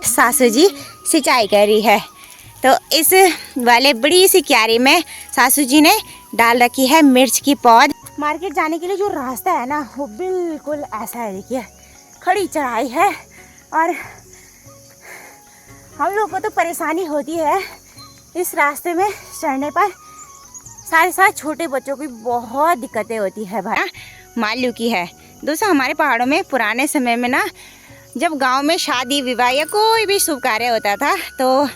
सासू जी सिंचाई कर रही है। तो इस वाले बड़ी सी क्यारी में सासू जी ने डाल रखी है मिर्च की पौध। मार्केट जाने के लिए जो रास्ता है ना वो बिल्कुल ऐसा है, देखिए खड़ी चढ़ाई है और हम लोग को तो परेशानी होती है इस रास्ते में चढ़ने पर। साथ साथ छोटे बच्चों की बहुत दिक्कतें होती है भाई। मालू की है दोस्तों, हमारे पहाड़ों में पुराने समय में ना जब गांव में शादी विवाह या कोई भी शुभ कार्य होता था तो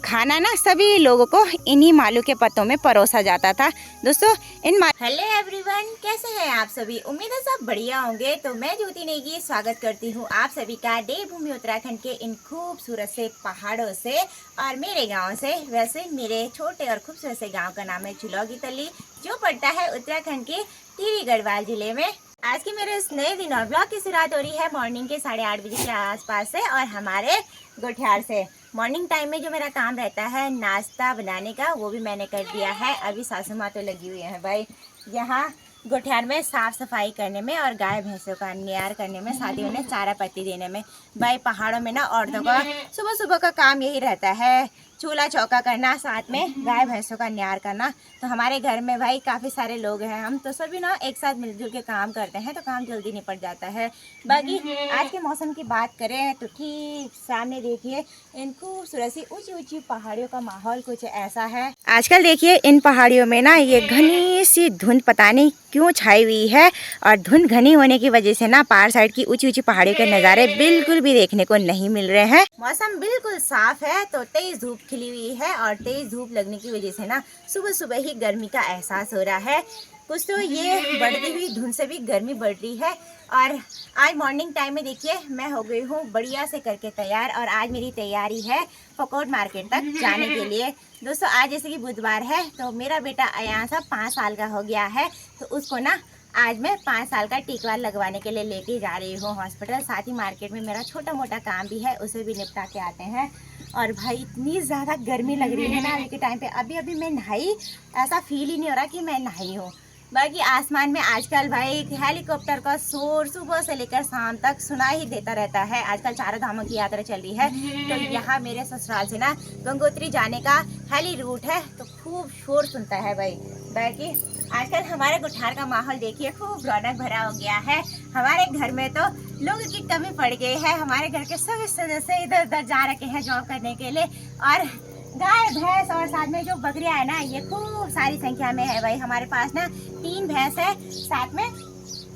खाना ना सभी लोगों को इन्हीं मालू के पत्तों में परोसा जाता था दोस्तों। हेलो एवरीवन, कैसे हैं आप सभी? उम्मीद है सब बढ़िया होंगे। तो मैं ज्योति नेगी स्वागत करती हूँ आप सभी का देवभूमि उत्तराखंड के इन खूबसूरत से पहाड़ों से और मेरे गांव से। वैसे मेरे छोटे और खूबसूरत से गांव का नाम है चिलौगी तली, जो पड़ता है उत्तराखंड के टिहरी गढ़वाल जिले में। आज के मेरे इस नए दिन और ब्लॉग की शुरुआत हो रही है मॉर्निंग के 8:30 बजे के आसपास से और हमारे गोठियार से। मॉर्निंग टाइम में जो मेरा काम रहता है नाश्ता बनाने का, वो भी मैंने कर दिया है। अभी सासू माँ तो लगी हुई है भाई यहाँ गोठियार में साफ सफाई करने में और गाय भैंसों का नियार करने में, साथ ही उन्हें चारा पत्ती देने में। भाई पहाड़ों में ना औरतों का सुबह सुबह का काम यही रहता है, चूल्हा चौका करना, साथ में गाय भैंसों का न्यार करना। तो हमारे घर में भाई काफ़ी सारे लोग हैं, हम तो सभी ना एक साथ मिलजुल के काम करते हैं तो काम जल्दी निपट जाता है। बाकी आज के मौसम की बात करें तो ठीक सामने देखिए इन खूबसूरत सी ऊंची ऊंची पहाड़ियों का माहौल कुछ ऐसा है। आजकल देखिए इन पहाड़ियों में ना ये घनी सी धुंध पता नहीं क्यों छाई हुई है और धुंध घनी होने की वजह से ना पहाड़ साइड की ऊंची ऊंची पहाड़ियों के नज़ारे बिल्कुल भी देखने को नहीं मिल रहे हैं। मौसम बिल्कुल साफ है तो तेज धूप खिली हुई है और तेज धूप लगने की वजह से ना सुबह सुबह ही गर्मी का एहसास हो रहा है। कुछ तो ये बढ़ती हुई धुंध से भी गर्मी बढ़ रही है। और आज मॉर्निंग टाइम में देखिए मैं हो गई हूँ बढ़िया से करके तैयार और आज मेरी तैयारी है फकोट मार्केट तक जाने के लिए। दोस्तों आज जैसे कि बुधवार है तो मेरा बेटा अयान सा 5 साल का हो गया है, तो उसको ना आज मैं 5 साल का टीका लगवाने के लिए लेके जा रही हूँ हॉस्पिटल। साथ ही मार्केट में मेरा छोटा मोटा काम भी है, उसे भी निपटा के आते हैं। और भाई इतनी ज़्यादा गर्मी लग रही है ना अभी के टाइम पे, अभी मैं नहाई, ऐसा फील ही नहीं हो रहा कि मैं नहाई हूँ। बाकी आसमान में आजकल भाई हेलीकॉप्टर का शोर सुबह से लेकर शाम तक सुना ही देता रहता है। आजकल 4 धामों की यात्रा चल रही है तो यहाँ मेरे ससुराल से ना गंगोत्री जाने का हेली रूट है तो खूब शोर सुनता है भाई। बाकी आजकल हमारे गुठार का माहौल देखिए खूब रौनक भरा हो गया है। हमारे घर में तो लोगों की कमी पड़ गई है, हमारे घर के सभी सदस्य इधर उधर जा रखे हैं जॉब करने के लिए और गाय भैंस और साथ में जो बकरियां है ना ये खूब सारी संख्या में है भाई। हमारे पास ना 3 भैंस है, साथ में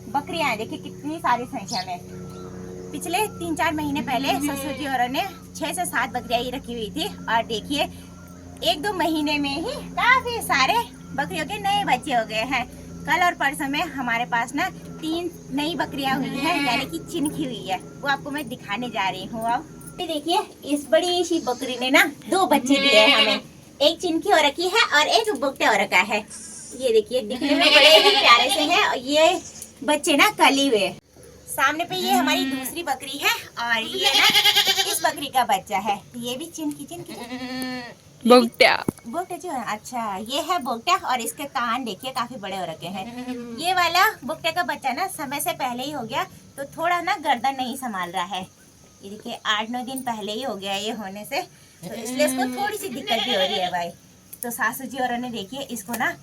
बकरियां हैं, देखिए कितनी सारी संख्या में। पिछले 3-4 महीने पहले ससुर जी और ने 6 से 7 बकरियां ही रखी हुई थी और देखिए 1-2 महीने में ही काफी सारे बकरियों के नए बच्चे हो गए हैं। कल और परसों में हमारे पास ना 3 नई बकरियां हुई हैं, यानी कि चिनखी हुई है, वो आपको मैं दिखाने जा रही हूँ। अब देखिए इस बड़ी सी बकरी ने ना 2 बच्चे दिए हैं हमें, एक चिनखी हो रखी है और एक बुकटे हो रखा है। ये देखिए दिखने में बड़े ही प्यारे से हैं और ये बच्चे ना कली हुए। सामने पे ये हमारी दूसरी बकरी है और ये ना इस बकरी का बच्चा है, ये भी चिनखी बोगटा जो है। अच्छा ये है बोगटा और इसके कान देखिए काफी बड़े हो रखे हैं। ये वाला बोगटे का बच्चा ना समय से पहले ही हो गया तो थोड़ा ना गर्दन नहीं संभाल रहा है। ये देखिए 8-9 दिन पहले ही हो गया ये होने से, तो इसलिए इसको थोड़ी सी दिक्कत भी हो रही है भाई। तो सासू जी और ने देखिए इसको ना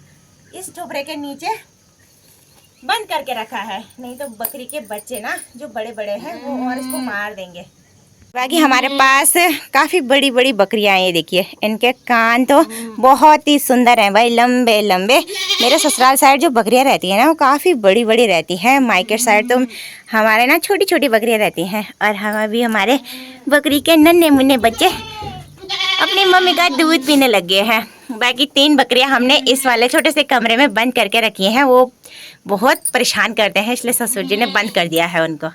इस टोकरे के नीचे बंद करके रखा है, नहीं तो बकरी के बच्चे ना जो बड़े बड़े हैं वो और इसको मार देंगे। बाकी हमारे पास काफ़ी बड़ी बड़ी बकरियां हैं, ये देखिए इनके कान तो बहुत ही सुंदर हैं भाई, लंबे लंबे। मेरे ससुराल साइड जो बकरियां रहती हैं ना वो काफ़ी बड़ी बड़ी रहती हैं, मायकेट साइड तो हमारे ना छोटी छोटी बकरियां रहती हैं। और हम अभी हमारे बकरी के नन्हे मुन्ने बच्चे अपनी मम्मी का दूध पीने लग गए हैं। बाकी 3 बकरियां हमने इस वाले छोटे से कमरे में बंद करके रखी हैं, वो बहुत परेशान करते हैं इसलिए ससुर जी ने बंद कर दिया है उनको।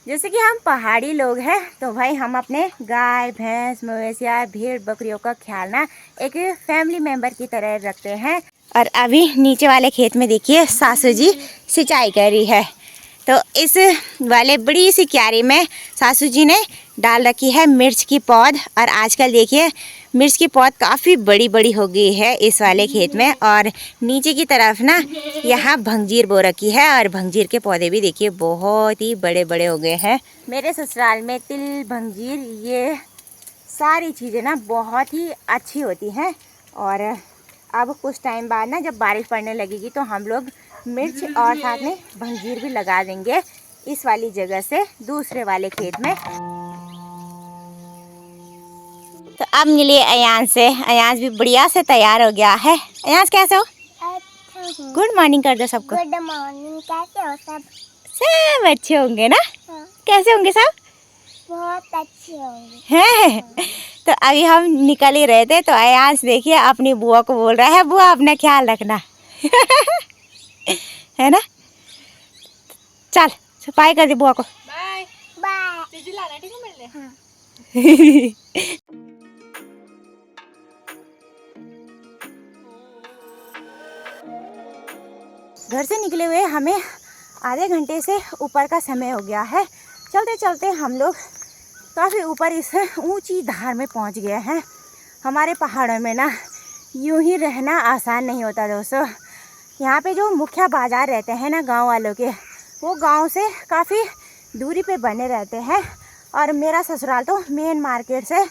जैसे कि हम पहाड़ी लोग हैं तो भाई हम अपने गाय भैंस मवेशिया भेड़ बकरियों का ख्याल ना एक फैमिली मेंबर की तरह रखते हैं। और अभी नीचे वाले खेत में देखिए सासू जी सिंचाई कर रही है। तो इस वाले बड़ी सी क्यारी में सासू जी ने डाल रखी है मिर्च की पौध और आजकल देखिए मिर्च की पौध काफ़ी बड़ी बड़ी हो गई है इस वाले खेत में। और नीचे की तरफ ना यहाँ भंजीर बो रखी है और भंजीर के पौधे भी देखिए बहुत ही बड़े बड़े हो गए हैं। मेरे ससुराल में तिल, भंजीर, ये सारी चीज़ें ना बहुत ही अच्छी होती हैं। और अब कुछ टाइम बाद ना जब बारिश पड़ने लगेगी तो हम लोग मिर्च और साथ में भंजीर भी लगा देंगे इस वाली जगह से दूसरे वाले खेत में। तो अब मिलिए अयांश से। अयांश भी बढ़िया से तैयार हो गया है। अयांश कैसे हो? गुड मॉर्निंग कर दो सबको। Good morning. कैसे हो सब? सब अच्छे होंगे ना? हाँ। कैसे होंगे सब? बहुत अच्छे होंगे। हैं? तो अभी हम निकल ही रहे थे तो अयांश देखिए अपनी बुआ को बोल रहा है, बुआ अपना ख्याल रखना। है ना? चल बाय कर दे बुआ को। Bye bye. घर से निकले हुए हमें आधे घंटे से ऊपर का समय हो गया है। चलते चलते हम लोग काफ़ी ऊपर इस ऊंची धार में पहुंच गए हैं। हमारे पहाड़ों में ना यूं ही रहना आसान नहीं होता दोस्तों। यहाँ पे जो मुख्य बाज़ार रहते हैं ना गांव वालों के, वो गांव से काफ़ी दूरी पे बने रहते हैं। और मेरा ससुराल तो मेन मार्केट से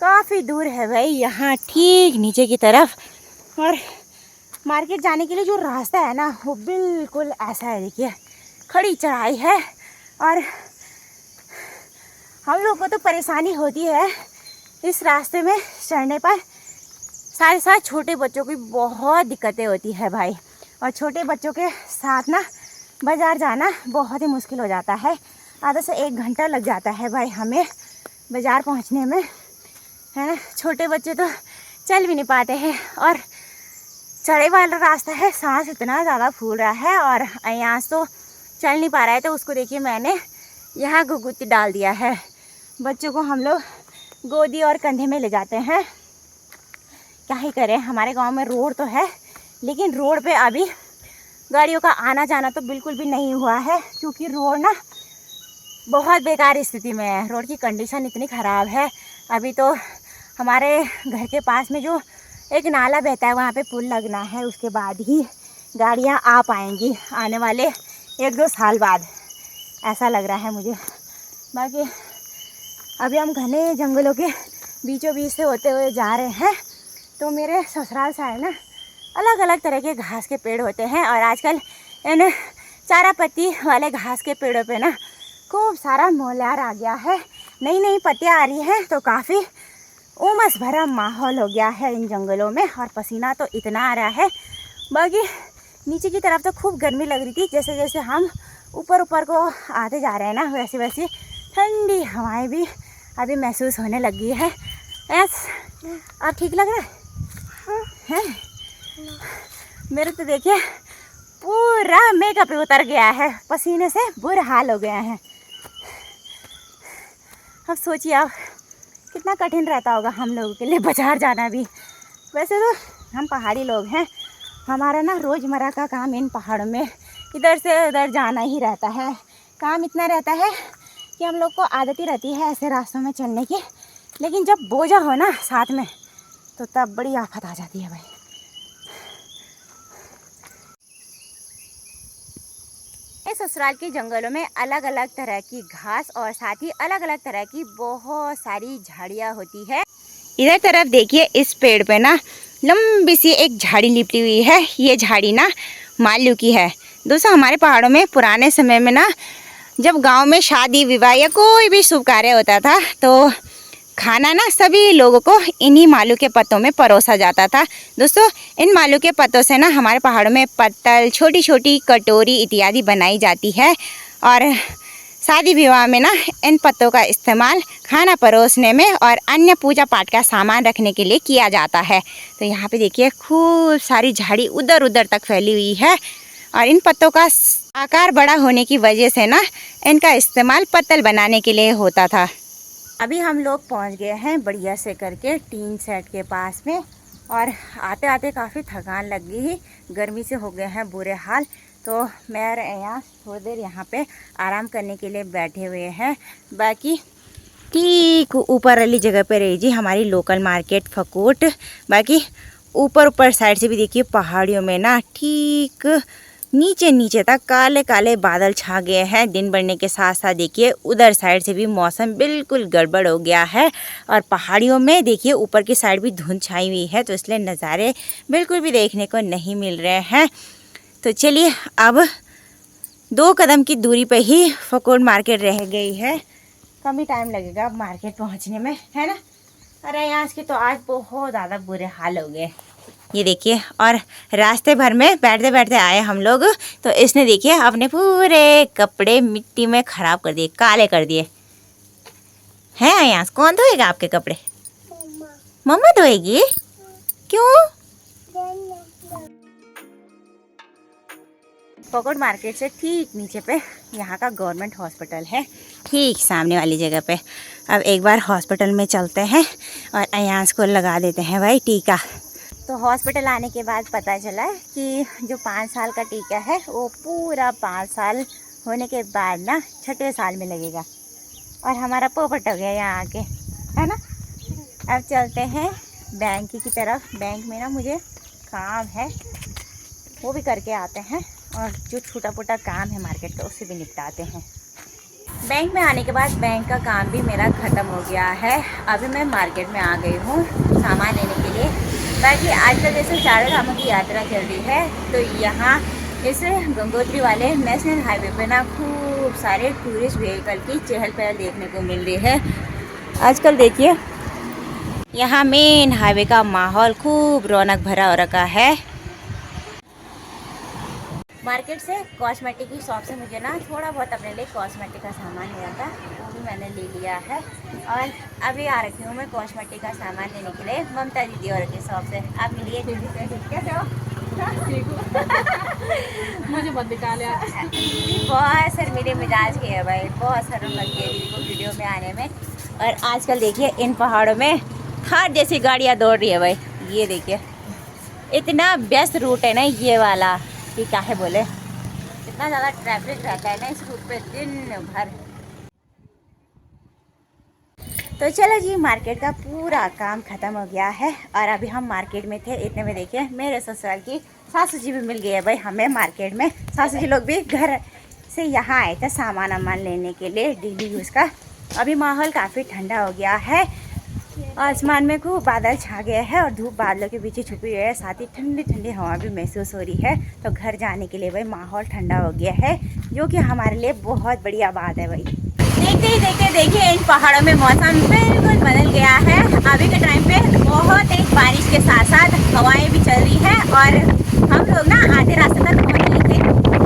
काफ़ी दूर है भाई, यहाँ ठीक नीचे की तरफ। और मार्केट जाने के लिए जो रास्ता है ना वो बिल्कुल ऐसा है, देखिए खड़ी चढ़ाई है। और हम लोग को तो परेशानी होती है इस रास्ते में चढ़ने पर। साथ साथ छोटे बच्चों की बहुत दिक्कतें होती है भाई। और छोटे बच्चों के साथ ना बाज़ार जाना बहुत ही मुश्किल हो जाता है। आधा से 1 घंटा लग जाता है भाई हमें बाज़ार पहुंचने में, है ना। छोटे बच्चे तो चल भी नहीं पाते हैं और चढ़े वाला रास्ता है, सांस इतना ज़्यादा फूल रहा है। और अयांश तो चल नहीं पा रहा है तो उसको देखिए मैंने यहाँ घुघुती डाल दिया है। बच्चों को हम लोग गोदी और कंधे में ले जाते हैं, क्या ही करें। हमारे गांव में रोड तो है लेकिन रोड पे अभी गाड़ियों का आना जाना तो बिल्कुल भी नहीं हुआ है, क्योंकि रोड ना बहुत बेकार स्थिति में है। रोड की कंडीशन इतनी ख़राब है। अभी तो हमारे घर के पास में जो एक नाला बहता है वहाँ पे पुल लगना है, उसके बाद ही गाड़ियाँ आ पाएंगी आने वाले 1-2 साल बाद, ऐसा लग रहा है मुझे। बाकी अभी हम घने जंगलों के बीचों बीच से होते हुए जा रहे हैं। तो मेरे ससुराल साइड ना अलग अलग तरह के घास के पेड़ होते हैं और आजकल इन चारा पत्ती वाले घास के पेड़ों पे ना खूब सारा मोलार आ गया है, नई नई पत्तियाँ आ रही हैं। तो काफ़ी उमस भरा माहौल हो गया है इन जंगलों में और पसीना तो इतना आ रहा है। बाकी नीचे की तरफ तो खूब गर्मी लग रही थी, जैसे जैसे हम ऊपर ऊपर को आते जा रहे हैं ना वैसे वैसे ठंडी हवाएं भी अभी महसूस होने लगी है। अब ठीक लग रहा है? मेरे तो देखिए पूरा मेकअप उतर गया है, पसीने से बुरा हाल हो गया है। अब सोचिए आप कितना कठिन रहता होगा हम लोगों के लिए बाज़ार जाना भी। वैसे तो हम पहाड़ी लोग हैं, हमारा ना रोज़मर्रा का काम इन पहाड़ों में इधर से उधर जाना ही रहता है। काम इतना रहता है कि हम लोग को आदत ही रहती है ऐसे रास्तों में चलने की, लेकिन जब बोझा हो ना साथ में तो तब बड़ी आफत आ जाती है भाई। इस ससुराल के जंगलों में अलग अलग तरह की घास और साथ ही अलग अलग तरह की बहुत सारी झाड़ियाँ होती है। इधर तरफ देखिए इस पेड़ पे ना लंबी सी एक झाड़ी लिपटी हुई है। ये झाड़ी ना मालू की है दोस्तों। हमारे पहाड़ों में पुराने समय में ना जब गांव में शादी विवाह या कोई भी शुभ कार्य होता था तो खाना ना सभी लोगों को इन्हीं मालू के पत्तों में परोसा जाता था दोस्तों। इन मालू के पत्तों से ना हमारे पहाड़ों में पत्तल, छोटी छोटी कटोरी इत्यादि बनाई जाती है। और शादी विवाह में ना इन पत्तों का इस्तेमाल खाना परोसने में और अन्य पूजा पाठ का सामान रखने के लिए किया जाता है। तो यहाँ पे देखिए खूब सारी झाड़ी उधर उधर तक फैली हुई है और इन पत्तों का आकार बड़ा होने की वजह से ना इनका इस्तेमाल पत्तल बनाने के लिए होता था। अभी हम लोग पहुँच गए हैं बढ़िया से करके टीन सेट के पास में और आते आते काफ़ी थकान लग गई ही, गर्मी से हो गए हैं बुरे हाल। तो मैं यहाँ थोड़ी देर यहाँ पे आराम करने के लिए बैठे हुए हैं। बाकी ठीक ऊपर वाली जगह पे रही जी हमारी लोकल मार्केट फकोट। बाकी ऊपर ऊपर साइड से भी देखिए पहाड़ियों में ना ठीक नीचे नीचे तक काले काले बादल छा गए हैं। दिन बढ़ने के साथ साथ देखिए उधर साइड से भी मौसम बिल्कुल गड़बड़ हो गया है और पहाड़ियों में देखिए ऊपर की साइड भी धुंध छाई हुई है, तो इसलिए नज़ारे बिल्कुल भी देखने को नहीं मिल रहे हैं। तो चलिए अब 2 कदम की दूरी पे ही फकोट मार्केट रह गई है। कम ही टाइम लगेगा अब मार्केट पहुंचने में, है ना। अरे यहाँ के तो आज बहुत ज़्यादा बुरे हाल हो गए, ये देखिए। और रास्ते भर में बैठते बैठते आए हम लोग, तो इसने देखिए अपने पूरे कपड़े मिट्टी में ख़राब कर दिए, काले कर दिए हैं। यहाँ कौन धोएगा आपके कपड़े? मम्मा धोएगी। क्यों? फकोट मार्केट से ठीक नीचे पे यहाँ का गवर्नमेंट हॉस्पिटल है, ठीक सामने वाली जगह पे। अब एक बार हॉस्पिटल में चलते हैं और अयांश को लगा देते हैं भाई टीका। तो हॉस्पिटल आने के बाद पता चला कि जो 5 साल का टीका है वो पूरा 5 साल होने के बाद ना 6ठे साल में लगेगा। और हमारा पोपट हो गया यहाँ आके, है ना। अब चलते हैं बैंक की तरफ। बैंक में ना मुझे काम है, वो भी करके आते हैं और जो छोटा मोटा काम है मार्केट का उसे भी निपटाते हैं। बैंक में आने के बाद बैंक का काम भी मेरा ख़त्म हो गया है। अभी मैं मार्केट में आ गई हूँ सामान लेने के लिए। बाकी आजकल जैसे चारों धामों की यात्रा चल रही है, तो यहाँ इस गंगोत्री वाले नेशनल हाईवे पे ना खूब सारे टूरिस्ट व्हीकल की चहल पहल देखने को मिल रही है। आजकल देखिए यहाँ मेन हाईवे का माहौल खूब रौनक भरा हो रखा है। मार्केट से कॉस्मेटिक की शॉप से मुझे ना थोड़ा बहुत अपने लिए कॉस्मेटिक का सामान लिया था, वो भी मैंने ले लिया है। और अभी आ रखी हूँ मैं कॉस्मेटिक का सामान लेने के लिए ममता दीदी और की शॉप से। आप मिलिए दीदी से, कैसे हो? मुझे बहुत निकाले बहुत शर्मीले मिजाज के है भाई, बहुत शर्म लगती है दीदी को वीडियो में आने में। और आजकल देखिए इन पहाड़ों में थार जैसी गाड़ियाँ दौड़ रही है भाई। ये देखिए इतना व्यस्त रूट है ना ये वाला कि क्या है बोले, इतना ज़्यादा ट्रैफिक रहता है ना इस रूट पे दिन भर। तो चलो जी मार्केट का पूरा काम ख़त्म हो गया है और अभी हम मार्केट में थे। इतने में देखिए मेरे ससुराल की सासू जी भी मिल गई है भाई हमें मार्केट में। सासू जी लोग भी घर से यहाँ आए थे सामान वामान लेने के लिए डेली यूज़ का। अभी माहौल काफ़ी ठंडा हो गया है, आसमान में खूब बादल छा गया है और धूप बादलों के पीछे छुपी हुई है, साथ ही ठंडी ठंडी हवा भी महसूस हो रही है। तो घर जाने के लिए भाई माहौल ठंडा हो गया है, जो कि हमारे लिए बहुत बढ़िया बात है भाई। देखते ही देखते देखिए इन पहाड़ों में मौसम बिल्कुल बदल गया है। अभी के टाइम पे बहुत तेज बारिश के साथ साथ हवाएं भी चल रही है और हम लोग ना आधे रास्ते तक पहुँच गए थे,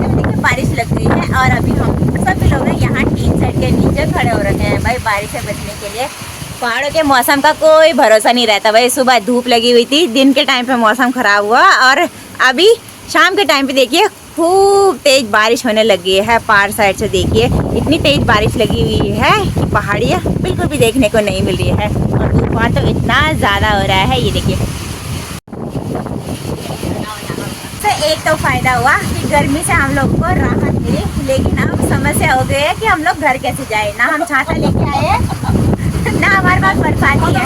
देखिए बारिश लग गई है और अभी हम सभी लोग यहाँ टीन सेट के नीचे खड़े हो रखे हैं भाई बारिश से बचने के लिए। पहाड़ों के मौसम का कोई भरोसा नहीं रहता भाई। सुबह धूप लगी हुई थी, दिन के टाइम पे मौसम ख़राब हुआ और अभी शाम के टाइम पे देखिए खूब तेज़ बारिश होने लगी है। पार साइड से देखिए इतनी तेज़ बारिश लगी हुई है कि पहाड़ियाँ बिल्कुल भी देखने को नहीं मिल रही है और तूफान तो इतना ज़्यादा हो रहा है। ये देखिए तो एक तो फ़ायदा हुआ कि गर्मी से हम लोग को राहत मिली, लेकिन अब समस्या हो गई है कि हम लोग घर कैसे जाए। ना हम छाता लेके आए ना हमारे पास बरसाती है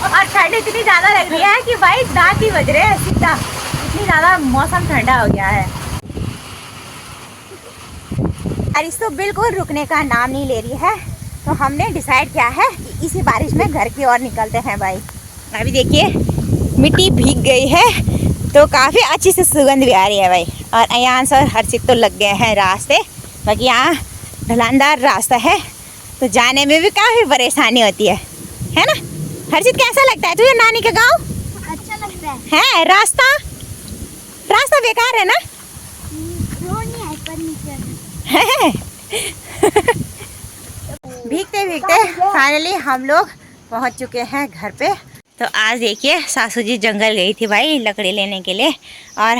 और ठंड इतनी ज़्यादा लग रही है कि भाई दांत ही बज रहे हैं सीधा, इतनी ज़्यादा मौसम ठंडा हो गया है। बारिश तो बिल्कुल रुकने का नाम नहीं ले रही है, तो हमने डिसाइड किया है कि इसी बारिश में घर की ओर निकलते हैं भाई। अभी देखिए मिट्टी भीग गई है तो काफ़ी अच्छी से सुगंध भी आ रही है भाई। और अयांश और हर्षित तो लग गए हैं रास्ते, बाकी यहाँ ढलानदार रास्ता है तो जाने में भी काफ़ी परेशानी होती है ना। हर्षित कैसा लगता है तुझे नानी का गांव? अच्छा लगता है रास्ता बेकार है ना? नहीं है पर नीचे भीगते भीगते फाइनली हम लोग पहुंच चुके हैं घर पे। तो आज देखिए सासू जी जंगल गई थी भाई लकड़ी लेने के लिए और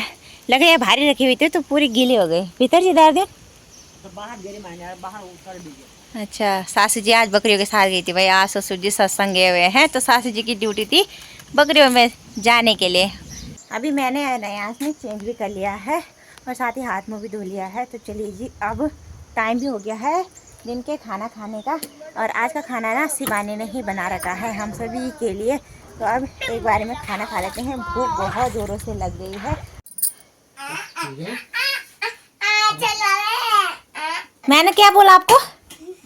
लकड़ियाँ भारी रखी हुई थी तो पूरी गीली हो गई। भीतर जी दर्द अच्छा, सासू जी आज बकरियों के साथ गई थी भाई। आज ससुर जी सत्संग गए हुए हैं तो सासू जी की ड्यूटी थी बकरियों में जाने के लिए। अभी मैंने अयांश में चेंज भी कर लिया है और साथ ही हाथ मुँह भी धो लिया है। तो चलिए जी अब टाइम भी हो गया है दिन के खाना खाने का। और आज का खाना ना शिवानी ने ही बना रखा है हम सभी के लिए। तो अब एक बार में खाना खा लेते हैं, भूख बहुत ज़ोरों से लग गई है। मैंने क्या बोला आपको?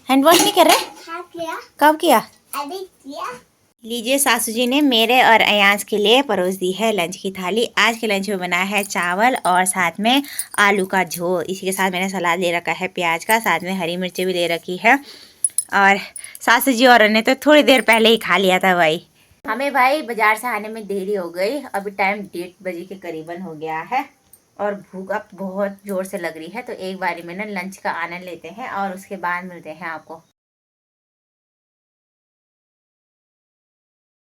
हैंड वॉश नहीं कर रहे? हाँ किया, कब किया? अभी किया। लीजिए, सासू जी ने मेरे और अयांश के लिए परोस दी है लंच की थाली। आज के लंच में बना है चावल और साथ में आलू का झोल। इसी के साथ मैंने सलाद ले रखा है प्याज का, साथ में हरी मिर्ची भी ले रखी है। और सासू जी और ने तो थोड़ी देर पहले ही खा लिया था भाई। हमें भाई बाजार से आने में देरी हो गई, अभी टाइम 1:30 बजे के करीबन हो गया है और भूख अब बहुत ज़ोर से लग रही है। तो एक बारी में ना लंच का आनंद लेते हैं और उसके बाद मिलते हैं आपको।